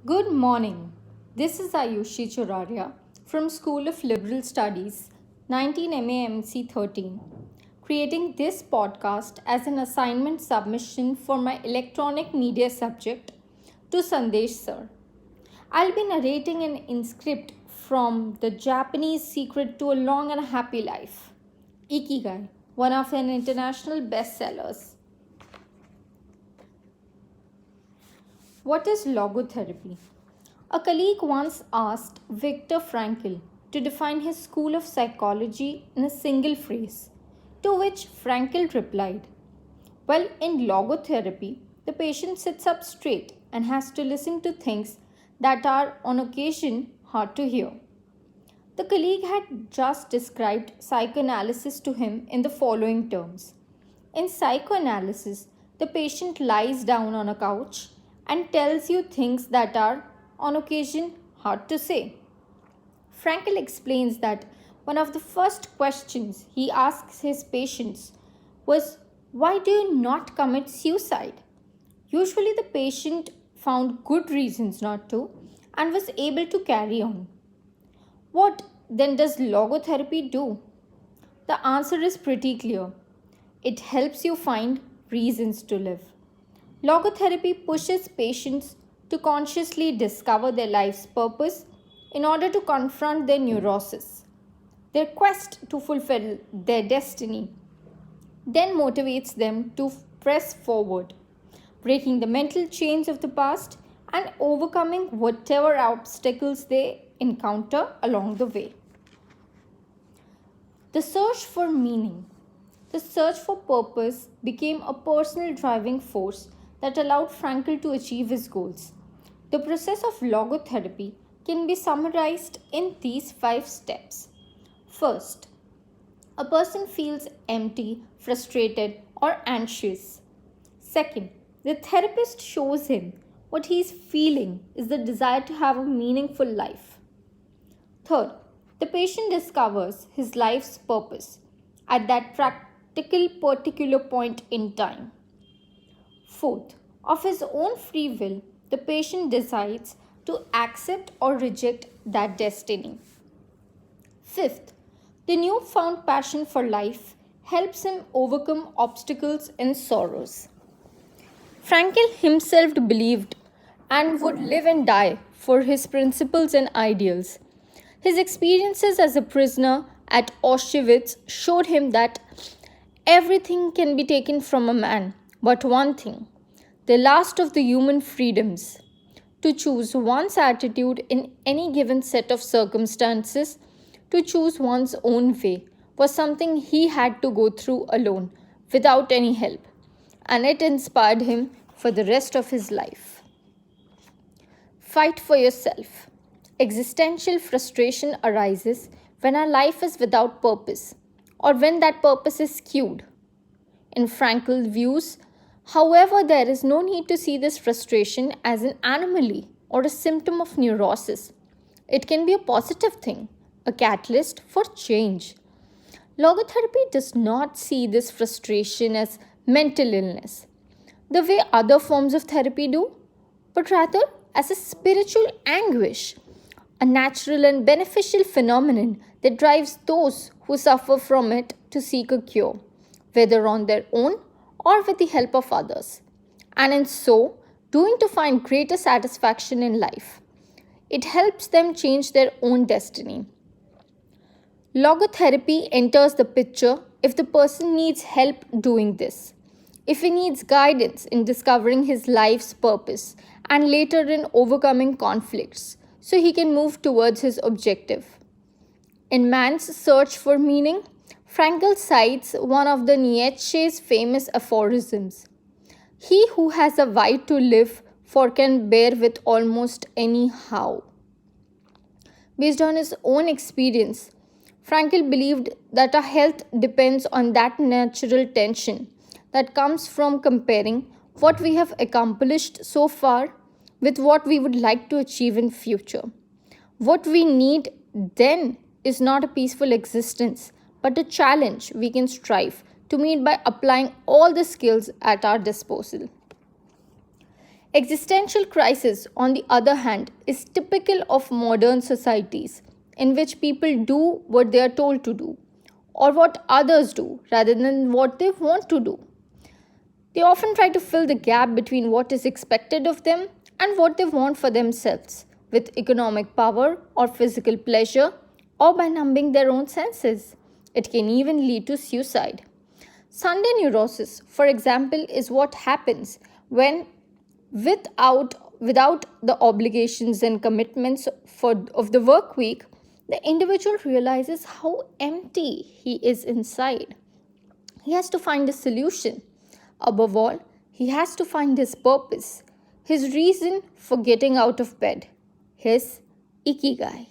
Good morning. This is Aayushi Choraria from School of Liberal Studies, 19 MAMC 13, creating this podcast as an assignment submission for my electronic media subject to Sandesh sir. I'll be narrating an inscript from The Japanese Secret to a Long and Happy Life, Ikigai, one of an international bestsellers. What is logotherapy? A colleague once asked Viktor Frankl to define his school of psychology in a single phrase, to which Frankl replied, well, in logotherapy, the patient sits up straight and has to listen to things that are on occasion hard to hear. The colleague had just described psychoanalysis to him in the following terms. In psychoanalysis, the patient lies down on a couch and tells you things that are, on occasion, hard to say. Frankel explains that one of the first questions he asks his patients was, why do you not commit suicide? Usually, the patient found good reasons not to and was able to carry on. What then does logotherapy do? The answer is pretty clear. It helps you find reasons to live. Logotherapy pushes patients to consciously discover their life's purpose in order to confront their neurosis. Their quest to fulfill their destiny then motivates them to press forward, breaking the mental chains of the past and overcoming whatever obstacles they encounter along the way. The search for meaning. The search for purpose became a personal driving force that allowed Frankl to achieve his goals. The process of logotherapy can be summarized in these 5 steps. First, a person feels empty, frustrated, or anxious. Second, the therapist shows him what he is feeling is the desire to have a meaningful life. Third, the patient discovers his life's purpose at that practical particular point in time. Fourth, of his own free will, the patient decides to accept or reject that destiny. Fifth, the newfound passion for life helps him overcome obstacles and sorrows. Frankel himself believed and would live and die for his principles and ideals. His experiences as a prisoner at Auschwitz showed him that everything can be taken from a man, but one thing, the last of the human freedoms, to choose one's attitude in any given set of circumstances, to choose one's own way, was something he had to go through alone, without any help, and it inspired him for the rest of his life. Fight for yourself. Existential frustration arises when our life is without purpose, or when that purpose is skewed. In Frankel's views, however, there is no need to see this frustration as an anomaly or a symptom of neurosis. It can be a positive thing, a catalyst for change. Logotherapy does not see this frustration as mental illness, the way other forms of therapy do, but rather as a spiritual anguish, a natural and beneficial phenomenon that drives those who suffer from it to seek a cure, whether on their own or with the help of others, and in so doing to find greater satisfaction in life. It helps them change their own destiny. Logotherapy enters the picture if the person needs help doing this, if he needs guidance in discovering his life's purpose and later in overcoming conflicts so he can move towards his objective. In Man's Search for Meaning, Frankl cites one of the Nietzsche's famous aphorisms. He who has a why to live for can bear with almost any how. Based on his own experience, Frankl believed that our health depends on that natural tension that comes from comparing what we have accomplished so far with what we would like to achieve in future. What we need then is not a peaceful existence, but a challenge we can strive to meet by applying all the skills at our disposal. Existential crisis, on the other hand, is typical of modern societies in which people do what they are told to do or what others do rather than what they want to do. They often try to fill the gap between what is expected of them and what they want for themselves with economic power or physical pleasure or by numbing their own senses. It can even lead to suicide. Sunday neurosis, for example, is what happens when without the obligations and commitments of the work week, the individual realizes how empty he is inside. He has to find a solution. Above all, he has to find his purpose, his reason for getting out of bed, his Ikigai.